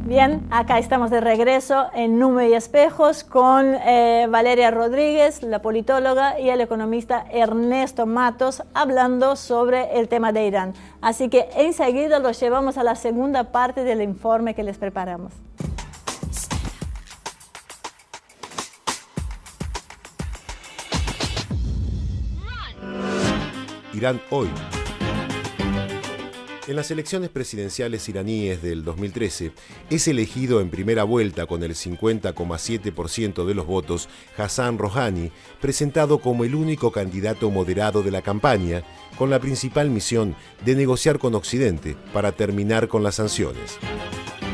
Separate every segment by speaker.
Speaker 1: Bien, acá estamos de regreso en Nume y Espejos con Valeria Rodríguez, la politóloga, y el economista Ernesto Matos, hablando sobre el tema de Irán. Así que enseguida los llevamos a la segunda parte del informe que les preparamos.
Speaker 2: Irán hoy. En las elecciones presidenciales iraníes del 2013, es elegido en primera vuelta con el 50,7% de los votos Hassan Rouhani, presentado como el único candidato moderado de la campaña, con la principal misión de negociar con Occidente para terminar con las sanciones.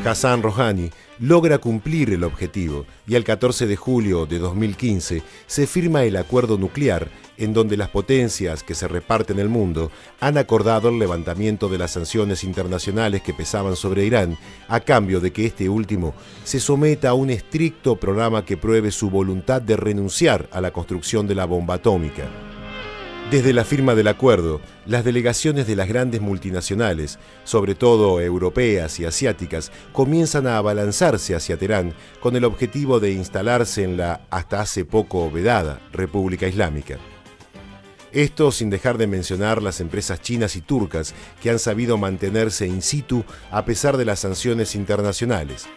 Speaker 2: Hassan Rouhani logra cumplir el objetivo y el 14 de julio de 2015 se firma el acuerdo nuclear en donde las potencias que se reparten el mundo han acordado el levantamiento de las sanciones internacionales que pesaban sobre Irán a cambio de que este último se someta a un estricto programa que pruebe su voluntad de renunciar a la construcción de la bomba atómica. Desde la firma del acuerdo, las delegaciones de las grandes multinacionales, sobre todo europeas y asiáticas, comienzan a abalanzarse hacia Teherán con el objetivo de instalarse en la hasta hace poco vedada República Islámica. Esto sin dejar de mencionar las empresas chinas y turcas que han sabido mantenerse in situ a pesar de las sanciones internacionales.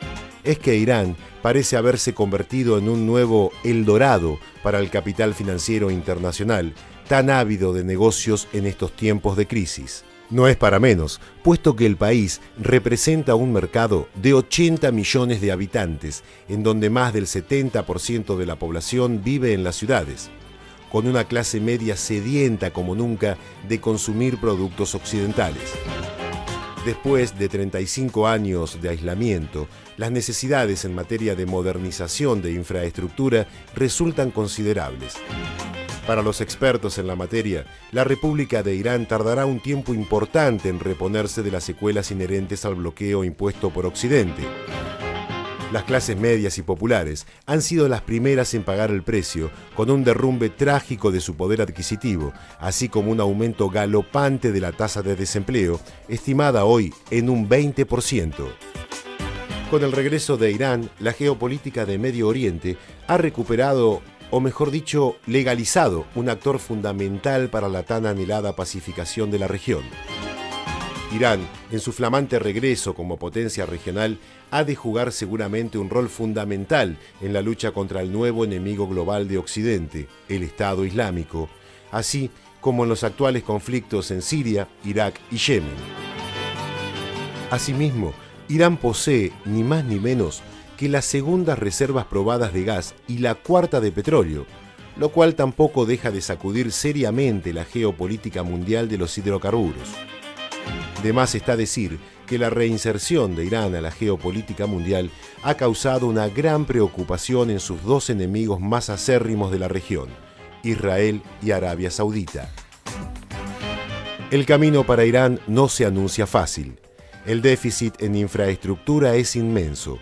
Speaker 2: Es que Irán parece haberse convertido en un nuevo Eldorado para el capital financiero internacional, tan ávido de negocios en estos tiempos de crisis. No es para menos, puesto que el país representa un mercado de 80 millones de habitantes, en donde más del 70% de la población vive en las ciudades, con una clase media sedienta como nunca de consumir productos occidentales. Después de 35 años de aislamiento, las necesidades en materia de modernización de infraestructura resultan considerables. Para los expertos en la materia, la República de Irán tardará un tiempo importante en reponerse de las secuelas inherentes al bloqueo impuesto por Occidente. Las clases medias y populares han sido las primeras en pagar el precio, con un derrumbe trágico de su poder adquisitivo, así como un aumento galopante de la tasa de desempleo, estimada hoy en un 20%. Con el regreso de Irán, la geopolítica de Medio Oriente ha recuperado, o mejor dicho, legalizado, un actor fundamental para la tan anhelada pacificación de la región. Irán, en su flamante regreso como potencia regional, ha de jugar seguramente un rol fundamental en la lucha contra el nuevo enemigo global de Occidente, el Estado Islámico, así como en los actuales conflictos en Siria, Irak y Yemen. Asimismo, Irán posee, ni más ni menos, que las segundas reservas probadas de gas y la cuarta de petróleo, lo cual tampoco deja de sacudir seriamente la geopolítica mundial de los hidrocarburos. De más está decir que la reinserción de Irán a la geopolítica mundial ha causado una gran preocupación en sus dos enemigos más acérrimos de la región, Israel y Arabia Saudita. El camino para Irán no se anuncia fácil. El déficit en infraestructura es inmenso.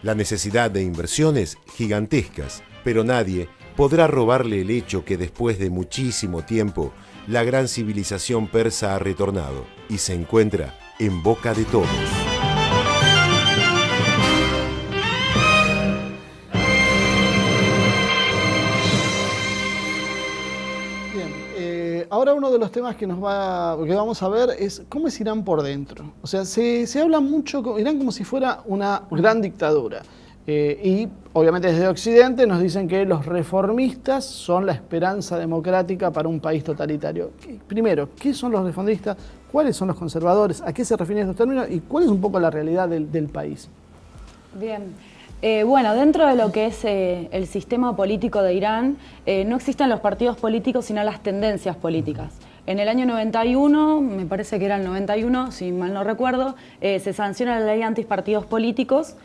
Speaker 2: La necesidad de inversiones gigantescas, pero nadie podrá robarle el hecho que después de muchísimo tiempo, la gran civilización persa ha retornado y se encuentra en boca de todos.
Speaker 3: Bien, ahora uno de los temas que vamos a ver es cómo es Irán por dentro. O sea, se habla mucho de Irán como si fuera una gran dictadura. Y obviamente desde Occidente nos dicen que los reformistas son la esperanza democrática para un país totalitario. Primero, ¿qué son los reformistas? ¿Cuáles son los conservadores? ¿A qué se refieren estos términos? ¿Y cuál es un poco la realidad del país?
Speaker 4: Bien. Bueno, dentro de lo que es el sistema político de Irán, no existen los partidos políticos, sino las tendencias políticas. En el año 91, me parece que era el 91, si mal no recuerdo, se sanciona la ley antipartidos políticos,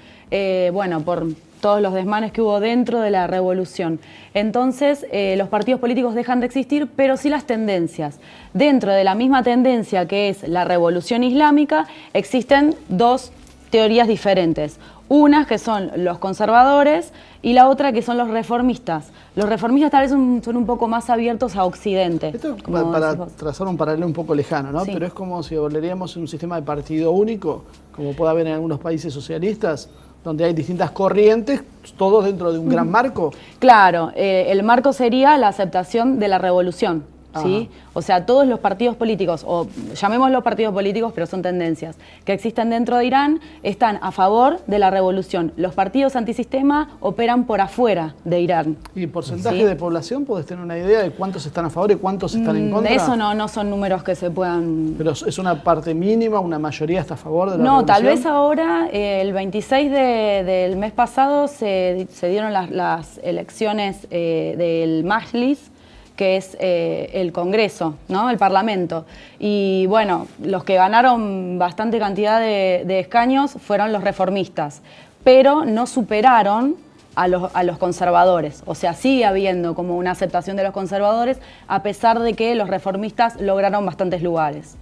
Speaker 4: bueno, por todos los desmanes que hubo dentro de la revolución. Entonces, los partidos políticos dejan de existir, pero sí las tendencias. Dentro de la misma tendencia que es la revolución islámica, existen dos teorías diferentes. Unas que son los conservadores y la otra que son los reformistas. Los reformistas tal vez son un poco más abiertos a Occidente.
Speaker 3: Esto es para trazar un paralelo un poco lejano, ¿no?
Speaker 4: Sí.
Speaker 3: Pero es como si volveríamos a un sistema de partido único, como puede haber en algunos países socialistas, donde hay distintas corrientes, todos dentro de un gran marco.
Speaker 4: Claro, el marco sería la aceptación de la revolución. ¿Sí? O sea, todos los partidos políticos, o llamémoslos partidos políticos, pero son tendencias, que existen dentro de Irán, están a favor de la revolución. Los partidos antisistema operan por afuera de Irán.
Speaker 3: ¿Y porcentaje de población? ¿Podés tener una idea de cuántos están a favor y cuántos están en contra?
Speaker 4: Eso no son números que se puedan...
Speaker 3: ¿Pero es una parte mínima, una mayoría está a favor de la
Speaker 4: No,
Speaker 3: revolución?
Speaker 4: tal vez ahora, el 26 del mes pasado, se dieron las elecciones del Majlis, que es el Congreso, ¿no? El Parlamento. Y bueno, los que ganaron bastante cantidad de escaños fueron los reformistas, pero no superaron a los conservadores. O sea, sigue habiendo como una aceptación de los conservadores, a pesar de que los reformistas lograron bastantes lugares.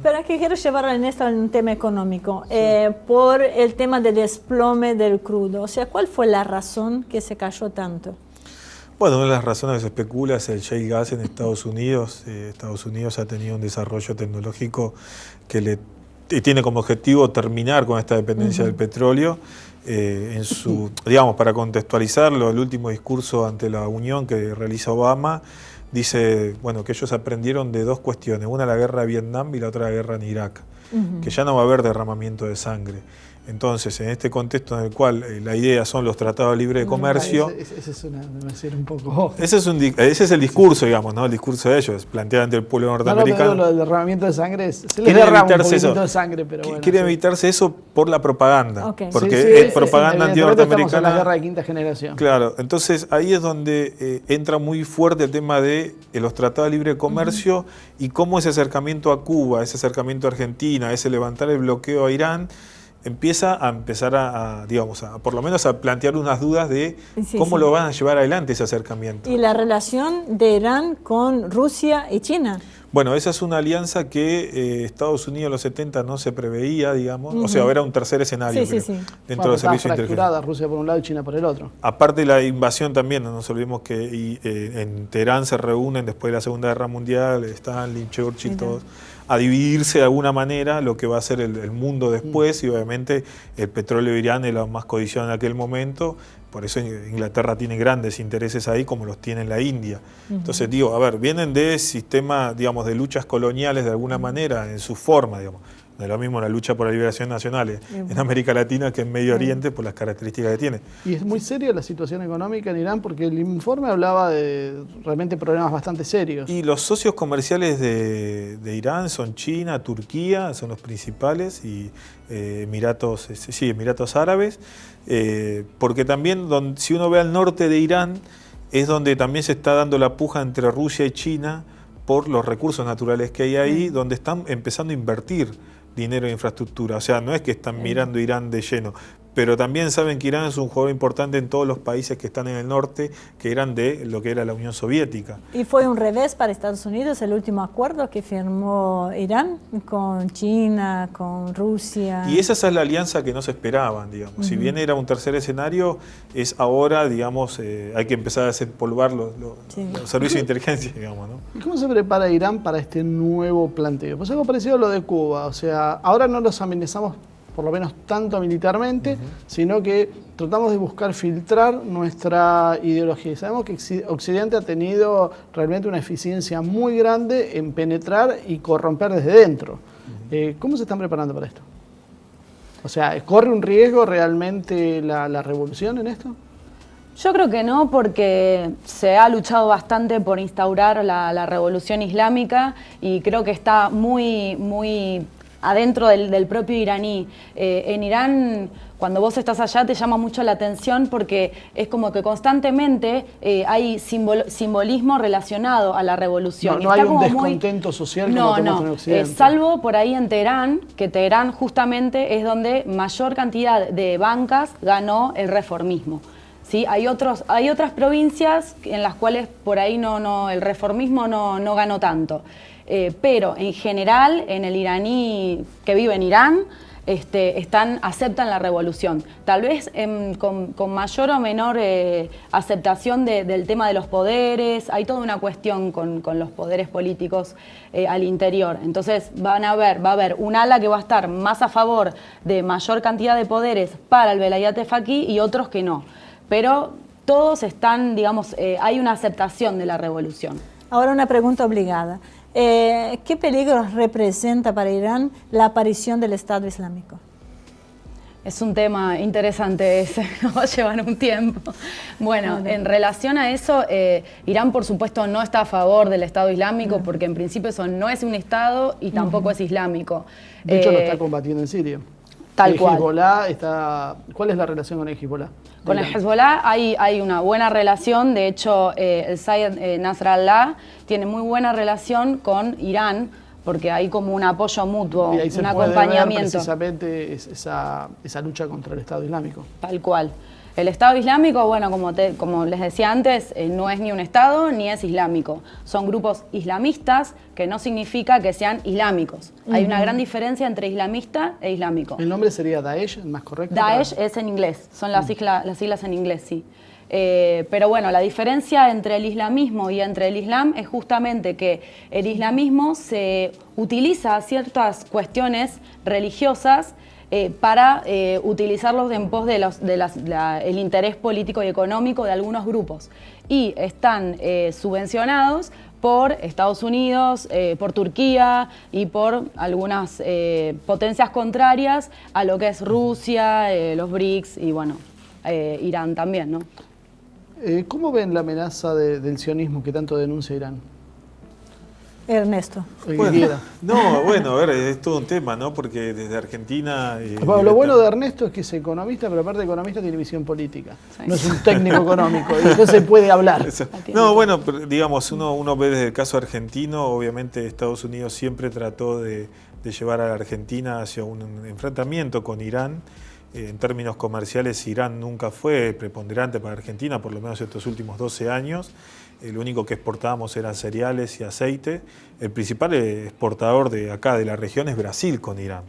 Speaker 1: Pero aquí quiero llevar en esto un tema económico, por el tema del desplome del crudo. O sea, ¿cuál fue la razón que se cayó tanto?
Speaker 5: Bueno, una de las razones que se especula es el shale gas en Estados Unidos. Estados Unidos ha tenido un desarrollo tecnológico que tiene como objetivo terminar con esta dependencia del petróleo. Digamos, para contextualizarlo, el último discurso ante la Unión que realiza Obama dice, bueno, que ellos aprendieron de dos cuestiones, una la guerra de Vietnam y la otra la guerra en Irak, que ya no va a haber derramamiento de sangre. Entonces, en este contexto en el cual la idea son los tratados de libre comercio...
Speaker 3: Ese es un poco...
Speaker 5: Ese es el discurso, digamos, ¿no? El discurso de ellos, planteado ante el pueblo norteamericano.
Speaker 3: No, lo del derramamiento de sangre, se les derrama un poquitito de sangre, pero bueno.
Speaker 5: Quieren evitarse eso por la propaganda, porque
Speaker 3: sí,
Speaker 5: es propaganda antinorteamericana.
Speaker 3: Estamos en la guerra de quinta generación.
Speaker 5: Claro, entonces ahí es donde entra muy fuerte el tema de los tratados de libre comercio y cómo ese acercamiento a Cuba, ese acercamiento a Argentina, ese levantar el bloqueo a Irán, empieza a por lo menos a plantear unas dudas de cómo lo van a llevar adelante ese acercamiento.
Speaker 1: ¿Y la relación de Irán con Rusia y China?
Speaker 5: Bueno, esa es una alianza que Estados Unidos en los 70 no se preveía, digamos, o sea, era un tercer escenario dentro del servicio de inteligencia.
Speaker 3: Rusia por un lado y China por el otro.
Speaker 5: Aparte de la invasión también, no nos olvidemos que en Teherán se reúnen después de la Segunda Guerra Mundial, Stalin, Churchill, todos, a dividirse de alguna manera lo que va a ser el mundo después, y obviamente el petróleo de Irán es lo más codiciado en aquel momento. Por eso Inglaterra tiene grandes intereses ahí, como los tiene en la India. Entonces digo, a ver, vienen de sistemas, digamos, de luchas coloniales de alguna manera, en su forma, digamos. No es lo mismo la lucha por la liberación nacional en América Latina que en Medio Oriente por las características que tiene.
Speaker 3: Y es muy seria la situación económica en Irán porque el informe hablaba de realmente problemas bastante serios.
Speaker 5: Y los socios comerciales de Irán son China, Turquía, son los principales, y Emiratos Árabes, porque también si uno ve al norte de Irán es donde también se está dando la puja entre Rusia y China por los recursos naturales que hay ahí, donde están empezando a invertir dinero en infraestructura. O sea, no es que están mirando Irán de lleno, pero también saben que Irán es un jugador importante en todos los países que están en el norte, que eran de lo que era la Unión Soviética.
Speaker 1: ¿Y fue un revés para Estados Unidos el último acuerdo que firmó Irán con China, con Rusia?
Speaker 5: Y esa es la alianza que no se esperaban, digamos. Si bien era un tercer escenario, es ahora, digamos, hay que empezar a desempolvar los servicios de inteligencia, digamos, ¿no?
Speaker 3: ¿Y cómo se prepara Irán para este nuevo planteo? Pues algo parecido a lo de Cuba, o sea, ahora no los amenazamos por lo menos tanto militarmente, sino que tratamos de buscar filtrar nuestra ideología. Y sabemos que Occidente ha tenido realmente una eficiencia muy grande en penetrar y corromper desde dentro. ¿Cómo se están preparando para esto? O sea, ¿corre un riesgo realmente la revolución en esto?
Speaker 4: Yo creo que no, porque se ha luchado bastante por instaurar la revolución islámica y creo que está muy adentro del propio iraní. En Irán, cuando vos estás allá, te llama mucho la atención porque es como que constantemente hay simbolismo relacionado a la revolución.
Speaker 3: No hay un descontento social como tenemos en Occidente.
Speaker 4: Salvo por ahí en Teherán, que Teherán justamente es donde mayor cantidad de bancas ganó el reformismo. ¿Sí? Hay otras provincias en las cuales por ahí el reformismo no ganó tanto. Pero en general, en el iraní que vive en Irán, aceptan la revolución. Tal vez con mayor o menor aceptación del tema de los poderes, hay toda una cuestión con los poderes políticos al interior. Entonces va a haber un ala que va a estar más a favor de mayor cantidad de poderes para el Velayat Faqih y otros que no. Pero todos están, digamos, hay una aceptación de la revolución.
Speaker 1: Ahora una pregunta obligada. ¿Qué peligros representa para Irán la aparición del Estado Islámico?
Speaker 4: Es un tema interesante ese, nos va a llevar un tiempo. Bueno, en relación a eso, Irán por supuesto no está a favor del Estado Islámico porque en principio eso no es un Estado y tampoco es islámico.
Speaker 3: De hecho lo está combatiendo en Siria.
Speaker 4: Tal cual.
Speaker 3: Hezbollah está... ¿Cuál es la relación con el Hezbollah?
Speaker 4: Con el Hezbollah hay una buena relación, de hecho el Sayed Nasrallah tiene muy buena relación con Irán, porque hay como un apoyo mutuo,
Speaker 3: y ahí se
Speaker 4: un
Speaker 3: puede
Speaker 4: acompañamiento.
Speaker 3: ver precisamente esa lucha contra el Estado Islámico.
Speaker 4: Tal cual. El Estado Islámico, bueno, como les decía antes, no es ni un Estado ni es islámico. Son grupos islamistas, que no significa que sean islámicos. Hay una gran diferencia entre islamista e islámico.
Speaker 3: ¿El nombre sería Daesh, más correcto?
Speaker 4: Daesh es en inglés, son las siglas en inglés, sí. Pero bueno, la diferencia entre el islamismo y entre el islam es justamente que el islamismo se utiliza ciertas cuestiones religiosas para utilizarlos en pos de el interés político y económico de algunos grupos. Y están subvencionados por Estados Unidos, por Turquía y por algunas potencias contrarias a lo que es Rusia, los BRICS y bueno, Irán también, ¿no?
Speaker 3: ¿Cómo ven la amenaza del sionismo que tanto denuncia Irán?
Speaker 1: Ernesto.
Speaker 5: Bueno, a ver, es todo un tema, ¿no? Porque desde Argentina...
Speaker 3: Bueno, lo bueno de Ernesto es que es economista, pero aparte de economista tiene visión política. Sí. No es un técnico económico, y no se puede hablar.
Speaker 5: No, bueno, digamos, uno ve desde el caso argentino, obviamente Estados Unidos siempre trató de llevar a la Argentina hacia un enfrentamiento con Irán. En términos comerciales, Irán nunca fue preponderante para Argentina, por lo menos estos últimos 12 años. Lo único que exportábamos eran cereales y aceite. El principal exportador de acá, de la región, es Brasil con Irán.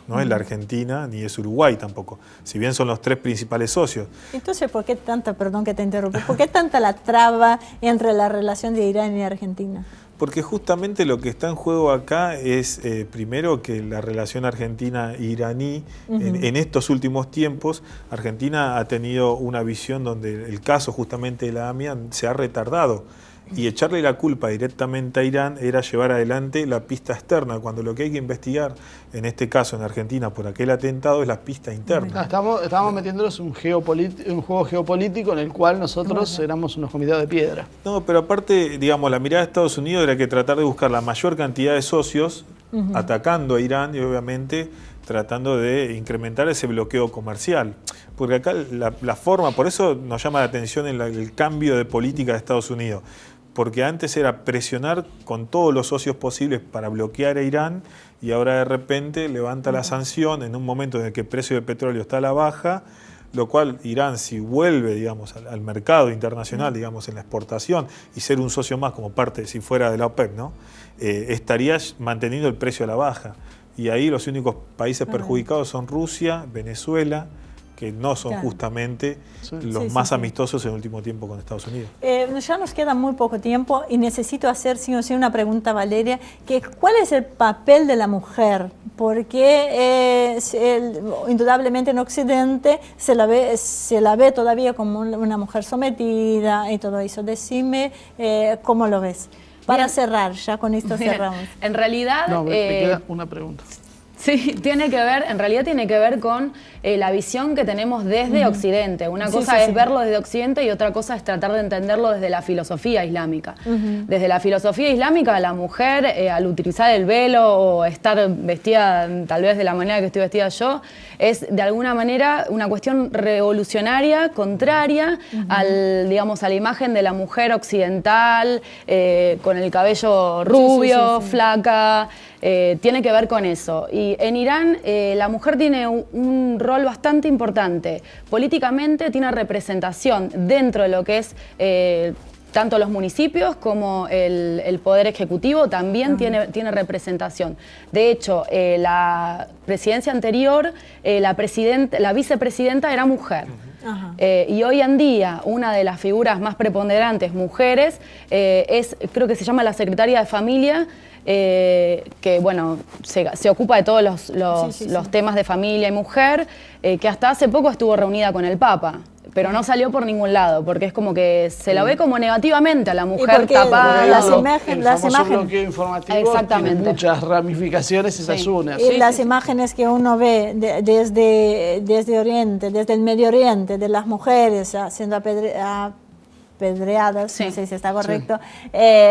Speaker 5: No es la Argentina, ni es Uruguay tampoco, si bien son los tres principales socios.
Speaker 1: Entonces, ¿por qué tanta, perdón que te interrumpa, por qué tanta la traba entre la relación de Irán y Argentina?
Speaker 5: Porque justamente lo que está en juego acá es, primero, que la relación argentina-iraní, en estos últimos tiempos, Argentina ha tenido una visión donde el caso justamente de la AMIA se ha retardado. Y echarle la culpa directamente a Irán era llevar adelante la pista externa, cuando lo que hay que investigar, en este caso en Argentina, por aquel atentado, es la pista interna.
Speaker 3: Estamos metiéndonos en un juego geopolítico en el cual nosotros éramos unos convidados de piedra.
Speaker 5: No, pero aparte, digamos, la mirada de Estados Unidos era que tratar de buscar la mayor cantidad de socios, atacando a Irán y obviamente tratando de incrementar ese bloqueo comercial. Porque acá la forma, por eso nos llama la atención el cambio de política de Estados Unidos. Porque antes era presionar con todos los socios posibles para bloquear a Irán y ahora de repente levanta la sanción en un momento en el que el precio del petróleo está a la baja, lo cual Irán, si vuelve, digamos, al mercado internacional, digamos, en la exportación y ser un socio más como parte, si fuera de la OPEP, ¿no? Estaría manteniendo el precio a la baja. Y ahí los únicos países perjudicados son Rusia, Venezuela, que no son justamente los más amistosos en el último tiempo con Estados Unidos.
Speaker 1: Ya nos queda muy poco tiempo y necesito hacer sí o sí una pregunta, Valeria, que ¿cuál es el papel de la mujer? Porque indudablemente en Occidente se la ve todavía como una mujer sometida y todo eso. Decime cómo lo ves. Para cerrar, ya con esto cerramos.
Speaker 4: En realidad...
Speaker 3: No, me queda una pregunta.
Speaker 4: Sí, en realidad tiene que ver con la visión que tenemos desde Occidente. Una cosa es verlo desde Occidente y otra cosa es tratar de entenderlo desde la filosofía islámica. Desde la filosofía islámica, la mujer, al utilizar el velo o estar vestida tal vez de la manera que estoy vestida yo, es de alguna manera una cuestión revolucionaria, contraria digamos, a la imagen de la mujer occidental, con el cabello rubio, flaca. Tiene que ver con eso. Y en Irán la mujer tiene un rol bastante importante. Políticamente tiene representación dentro de lo que es tanto los municipios como el Poder Ejecutivo también tiene representación. De hecho, la presidencia anterior, la vicepresidenta era mujer. Y hoy en día una de las figuras más preponderantes mujeres creo que se llama la secretaria de Familia, que bueno, se ocupa de todos los temas de familia y mujer, que hasta hace poco estuvo reunida con el Papa. Pero no salió por ningún lado, porque es como que se la ve como negativamente a la mujer tapada.
Speaker 1: Las imágenes.
Speaker 3: Bloqueo informativo.
Speaker 4: Exactamente.
Speaker 3: Tiene muchas ramificaciones, esa es una.
Speaker 1: Y las imágenes que uno ve desde Oriente, desde el Medio Oriente, de las mujeres siendo apedreadas, no sé si está correcto,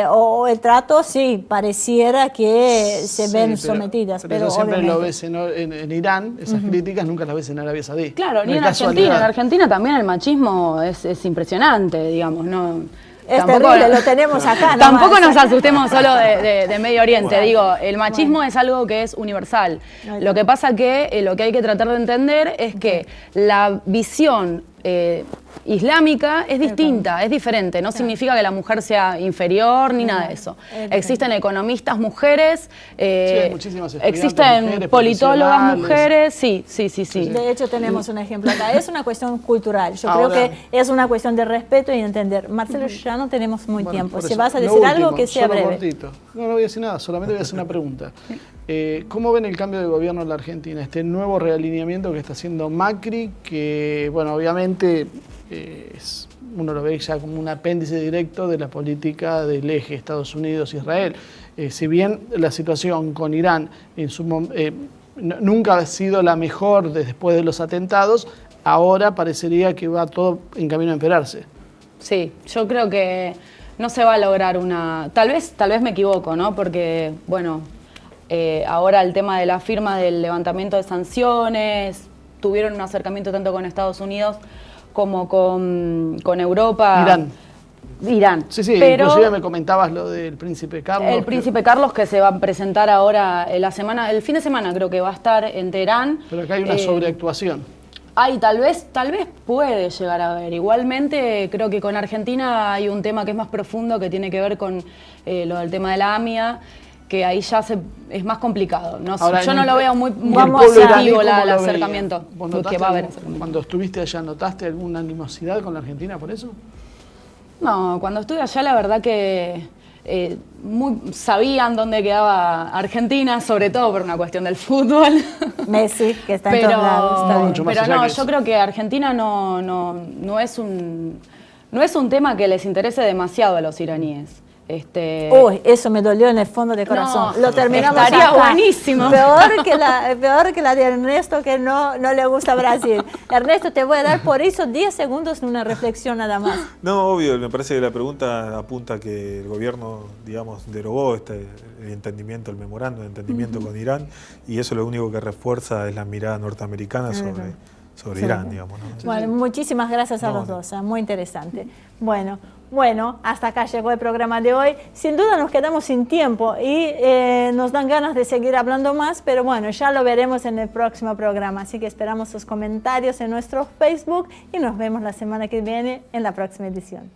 Speaker 1: o el trato, sí, pareciera que se ven sometidas. Pero
Speaker 3: siempre lo ves en Irán, esas críticas nunca las ves en Arabia Saudí.
Speaker 4: Claro, ni en Argentina. En Argentina también el machismo es impresionante, digamos, ¿no?
Speaker 1: Es terrible, lo tenemos acá.
Speaker 4: Tampoco nos asustemos solo de Medio Oriente. Digo, el machismo es algo que es universal. Lo que pasa que lo que hay que tratar de entender es que la visión islámica es distinta, es diferente. No significa que la mujer sea inferior ni nada de eso. Existen economistas mujeres, existen
Speaker 3: mujeres,
Speaker 4: politólogas mujeres, sí.
Speaker 1: De hecho, tenemos un ejemplo acá. Es una cuestión cultural. Yo creo que es una cuestión de respeto y entender. Marcelo, ya no tenemos muy tiempo. Si vas a decir algo, que sea breve.
Speaker 3: Cortito. No voy a decir nada, solamente voy a hacer una pregunta. ¿Cómo ven el cambio de gobierno en la Argentina? Este nuevo realineamiento que está haciendo Macri, que, bueno, obviamente uno lo ve ya como un apéndice directo de la política del eje Estados Unidos-Israel. Si bien la situación con Irán nunca ha sido la mejor después de los atentados, ahora parecería que va todo en camino a empeorarse.
Speaker 4: Sí, yo creo que no se va a lograr una... Tal vez me equivoco, ¿no? Porque, bueno, ahora el tema de la firma del levantamiento de sanciones, tuvieron un acercamiento tanto con Estados Unidos como con Europa. Irán.
Speaker 3: Sí, pero inclusive me comentabas lo del Príncipe Carlos.
Speaker 4: El Príncipe Carlos que se va a presentar ahora el fin de semana creo que va a estar en Teherán.
Speaker 3: Pero acá hay una sobreactuación.
Speaker 4: Tal vez puede llegar a haber. Igualmente creo que con Argentina hay un tema que es más profundo, que tiene que ver con lo del tema de la AMIA, que ahí ya es más complicado. Yo no lo veo muy positivo el acercamiento que va a haber.
Speaker 3: Cuando estuviste allá, ¿notaste alguna animosidad con la Argentina por eso?
Speaker 4: No, cuando estuve allá la verdad que sabían dónde quedaba Argentina, sobre todo por una cuestión del fútbol.
Speaker 1: Messi, que está en todos lados.
Speaker 4: Pero no, yo creo que Argentina no es un tema que les interese demasiado a los iraníes.
Speaker 1: Uy, eso me dolió en el fondo del corazón. Lo terminamos
Speaker 4: estaría
Speaker 1: acá.
Speaker 4: Buenísimo.
Speaker 1: Peor que la de Ernesto, que no le gusta Brasil. Ernesto, te voy a dar por eso 10 segundos de una reflexión nada más.
Speaker 5: No, obvio, me parece que la pregunta apunta a que el gobierno, digamos, derogó el entendimiento, el memorando de entendimiento con Irán, y eso lo único que refuerza es la mirada norteamericana sobre Irán, digamos, ¿no?
Speaker 1: Bueno, muchísimas gracias a los dos, muy interesante. Bueno, hasta acá llegó el programa de hoy. Sin duda nos quedamos sin tiempo y nos dan ganas de seguir hablando más, pero bueno, ya lo veremos en el próximo programa. Así que esperamos sus comentarios en nuestro Facebook y nos vemos la semana que viene en la próxima edición.